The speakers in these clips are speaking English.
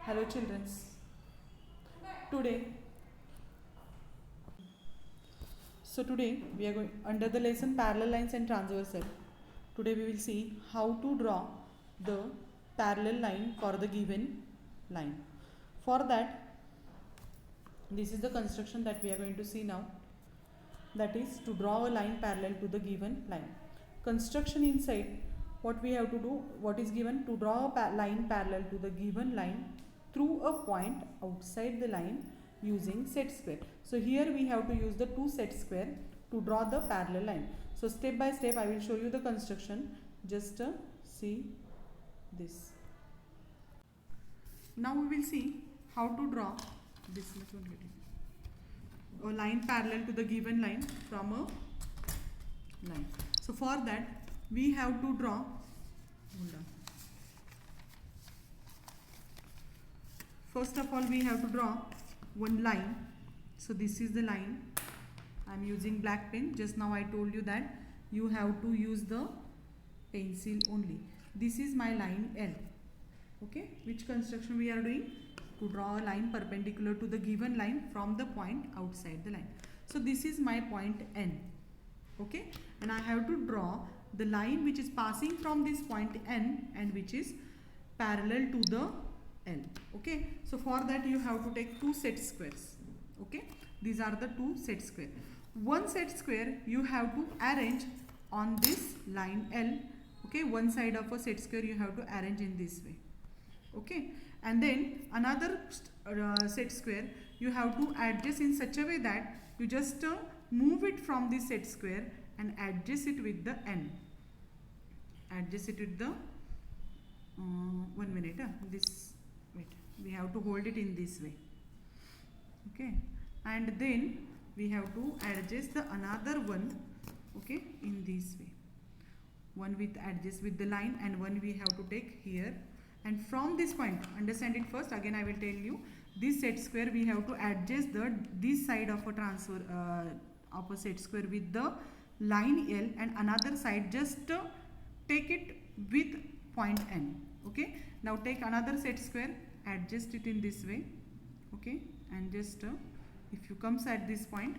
Hello children. Today, today we are going under the lesson parallel lines and transversal. Today we will see how to draw the parallel line for the given line. For that, this is the construction that we are going to see now. That is to draw a line parallel to the given line. Construction inside, what we have to do, what is given, to draw a line parallel to the given line through a point outside the line using set square. So here we have to use the two set square to draw the parallel line. So step by step I will show you the construction. Just see this. Now we will see how to draw this a line parallel to the given line from a line. So for that we have to draw, first of all we have to draw one line. So this is the line. I am using black pen. Just now I told you that you have to use the pencil only. This is my line L. Okay, which construction we are doing? To draw a line perpendicular to the given line from the point outside the line. So this is my point N. Okay, and I have to draw the line which is passing from this point N and which is parallel to the L. Okay, so for that you have to take two set squares. Okay, these are the two set square. One set square you have to arrange on this line L. Okay, one side of a set square you have to arrange in this way. Okay, and then another set square you have to adjust in such a way that you just move it from this set square and adjust it with the N. Adjust it with the 1 minute. This, wait, we have to hold it in this way. Okay, and then we have to adjust the another one. Okay, in this way. One with adjust with the line and one we have to take here. And from this point, understand it first, again I will tell you, this set square we have to adjust this side of a transfer of a set square with the line L, and another side just take it with point N. Okay, now take another set square, adjust it in this way. Okay, and just if you comes at this point,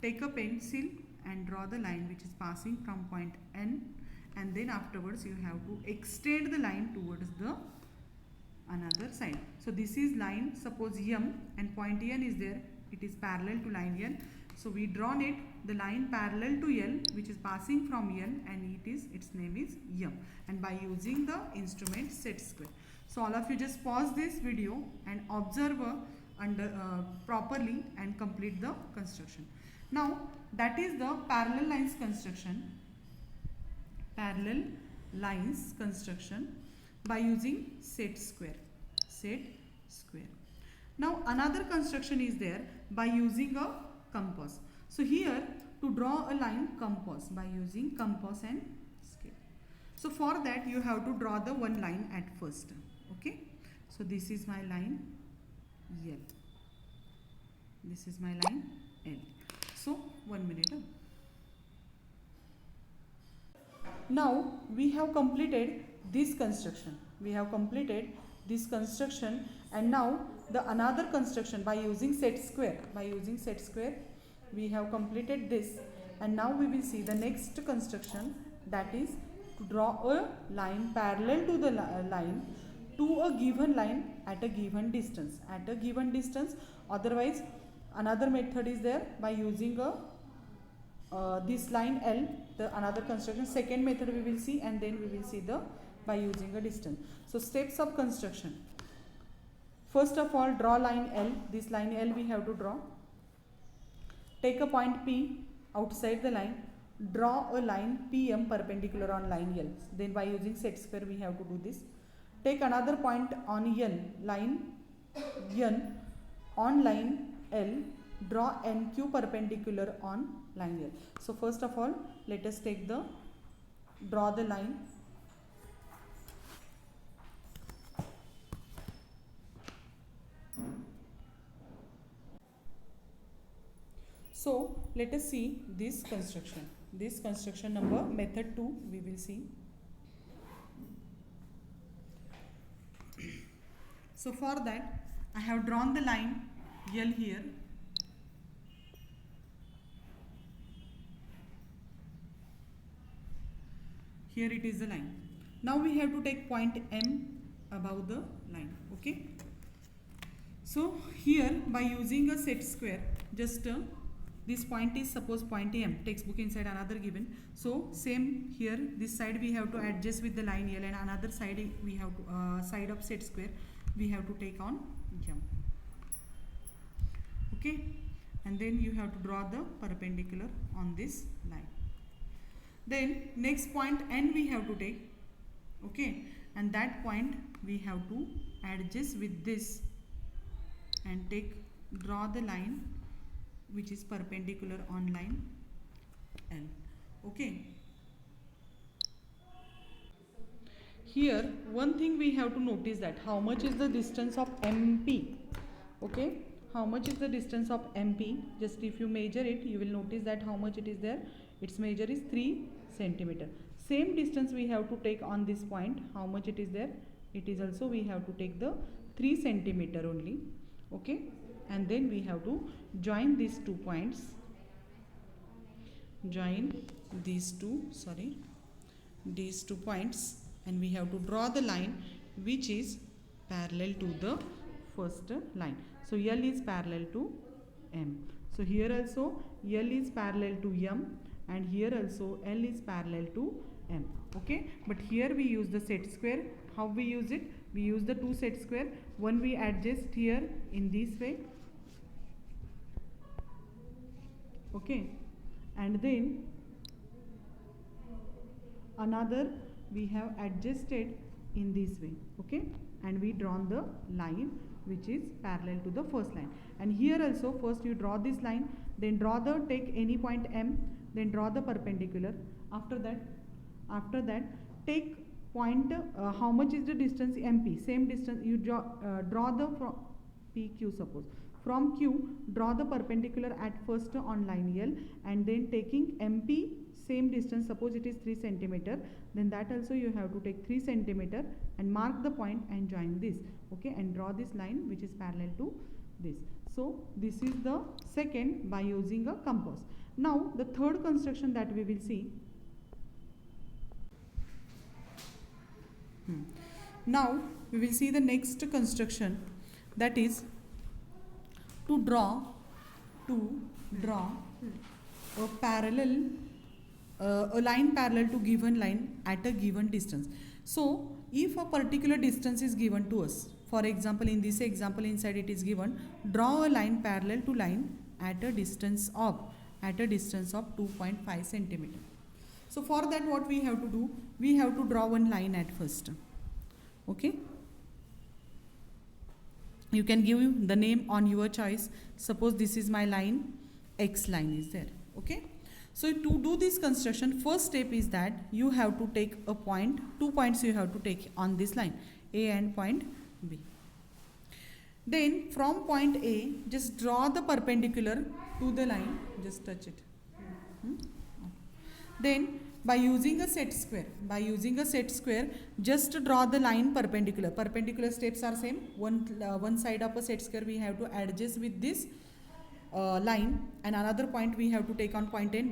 take a pencil and draw the line which is passing from point N, and then afterwards you have to extend the line towards the another side. So this is line, suppose M, and point N is there, it is parallel to line N. So we drawn it, the line parallel to L which is passing from N, and its name is M, and by using the instrument set square. So all of you just pause this video and observe properly and complete the construction. Now that is the parallel lines construction. Parallel lines construction by using set square. Set square. Now another construction is there by using a compass. So here to draw a line, compass, by using compass and scale. So for that you have to draw the one line at first. Okay, so this is my line L. This is my line L. So 1 minute. Now we have completed this construction. We have completed this construction, and now the another construction by using set square. By using set square we have completed this, and now we will see the next construction, that is to draw a line parallel to the line to a given line at a given distance. At a given distance. Otherwise another method is there by using this line L, the another construction. Second method we will see, and then we will see the by using a distance. So steps of construction. First of all, draw line L. This line L we have to draw. Take a point P outside the line. Draw a line PM perpendicular on line L. Then by using set square we have to do this. Take another point on N, line N on line L. Draw NQ perpendicular on line L. So first of all, let us draw the line. So let us see this construction. This construction number method 2 we will see. So for that I have drawn the line L here. Here it is the line. Now we have to take point M above the line. Okay. So here by using a set square, just this point is suppose point M, textbook inside another given. So same here, this side we have to adjust with the line L, and another side we have to side of set square we have to take on M. Okay, and then you have to draw the perpendicular on this line. Then next point N we have to take. Okay, and that point we have to adjust with this and draw the line which is perpendicular on line L. Okay. Here one thing we have to notice that how much is the distance of MP. Okay, how much is the distance of MP? Just if you measure it, you will notice that how much it is there. Its measure is 3 centimeter. Same distance we have to take on this point. How much it is there? It is also we have to take the 3 centimeter only. Okay, and then we have to join these 2 points. Join these two points, and we have to draw the line which is parallel to the first line. So L is parallel to M. So here also L is parallel to M, and here also L is parallel to M. Okay, but here we use the set square. How we use it? We use the 2 set square. One we adjust here in this way. Okay, and then another we have adjusted in this way. Okay, and we drawn the line which is parallel to the first line. And here also first you draw this line, then take any point M, then draw the perpendicular. After that take point how much is the distance MP, same distance you draw the from PQ, suppose from Q draw the perpendicular at first on line L, and then taking MP same distance, suppose it is 3 centimeter, then that also you have to take 3 centimeter and mark the point and join this. Okay, and draw this line which is parallel to this. So this is the second by using a compass. Now the third construction that we will see. Now we will see the next construction, that is to draw a parallel a line parallel to given line at a given distance. So if a particular distance is given to us, for example in this example inside it is given draw a line parallel to line at a distance of 2.5 centimeter. So for that what we have to do, we have to draw one line at first. Okay, you can give the name on your choice. Suppose this is my line, X line is there. Okay, so to do this construction, first step is that you have to take a point, 2 points you have to take on this line, A and point B. Then from point A just draw the perpendicular to the line, just touch it. Then by using a set square, just draw the line perpendicular. Perpendicular steps are same. One side of a set square we have to adjust with this line, and another point we have to take on point A,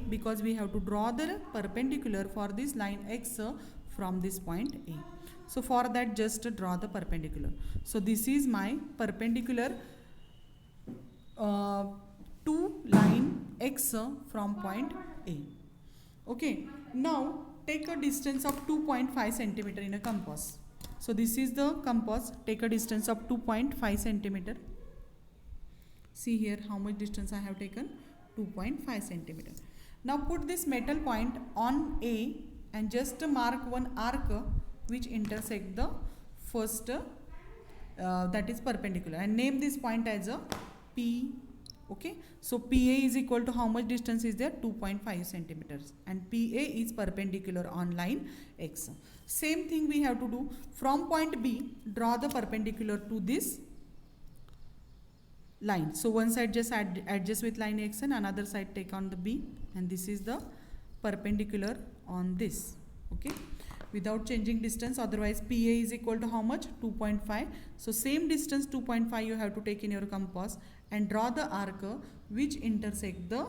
because we have to draw the perpendicular for this line X from this point A. So for that just draw the perpendicular. So this is my perpendicular to line X from point A. Okay, now take a distance of 2.5 centimeter in a compass. So this is the compass. Take a distance of 2.5 centimeter. See here how much distance I have taken, 2.5 centimeter. Now put this metal point on A and just mark one arc which intersect the first that is perpendicular, and name this point as a P. Okay, so PA is equal to how much distance is there, 2.5 centimeters, and PA is perpendicular on line X. Same thing we have to do from point B, draw the perpendicular to this line. So one side just adjust with line X and another side take on the B, and this is the perpendicular on this. Okay, without changing distance, otherwise PA is equal to how much? 2.5. So same distance 2.5 you have to take in your compass and draw the arc which intersect the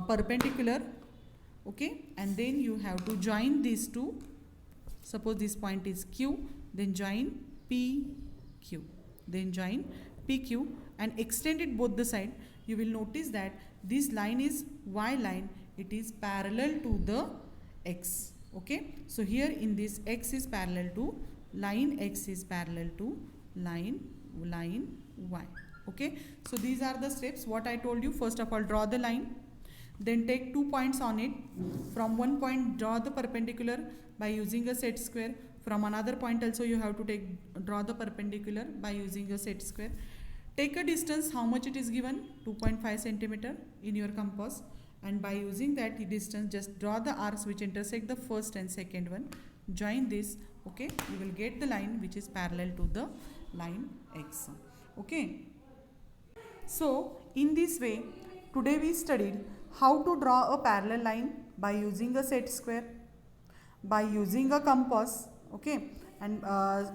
perpendicular, okay, and then you have to join these two. Suppose this point is Q, then join PQ, then join PQ and extend it both the side. You will notice that this line is Y line, it is parallel to the X, okay. So here in this X is parallel to line, X is parallel to line Y, okay. So these are the steps what I told you. First of all, draw the line, then take 2 points on it. From one point draw the perpendicular by using a set square. From another point also you have to draw the perpendicular by using a set square. Take a distance, how much it is given? 2.5 centimeter in your compass, and by using that distance just draw the arcs which intersect the first and second one. Join this, okay. You will get the line which is parallel to the line X, okay. So in this way today we studied how to draw a parallel line by using a set square, by using a compass, okay, and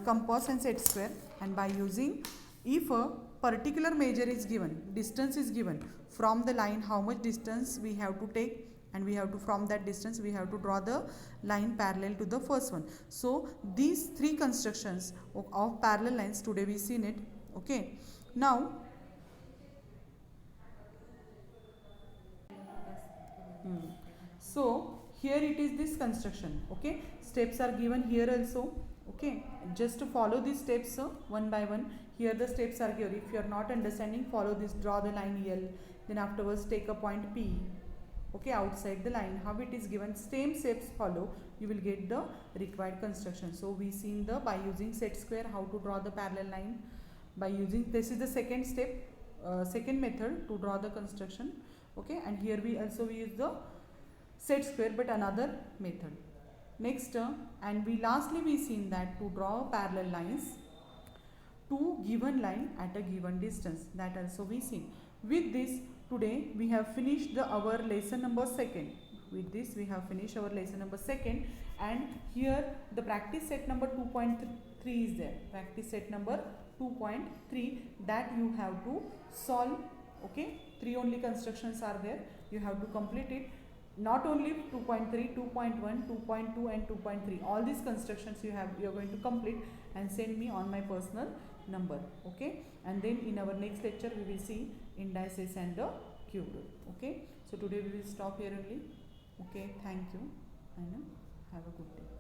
compass and set square, and by using, if a particular measure is given, distance is given from the line, how much distance we have to take, and we have to, from that distance we have to draw the line parallel to the first one. So these three constructions of parallel lines today we seen it, okay. Now so here it is this construction, okay. Steps are given here also, okay. Just to follow these steps one by one. Here the steps are given. If you are not understanding, follow this. Draw the line L, then afterwards take a point P, okay, outside the line. How it is given, same steps follow, you will get the required construction. So we seen the, by using set square, how to draw the parallel line. By using, this is the second step, second method to draw the construction, okay. And here we use the set square but another method. Next and we lastly we seen that to draw parallel lines to given line at a given distance, that also we seen. With this today we have finished our lesson number 2nd. With this we have finished our lesson number 2nd, and here the practice set number 2.3 is there. Practice set number 2.3 that you have to solve, okay. 3 only constructions are there, you have to complete it. Not only 2.3, 2.1, 2.2 and 2.3, all these constructions you are going to complete and send me on my personal number, okay. And then in our next lecture we will see indices and the cube rule, okay. So today we will stop here only, okay. Thank you and have a good day.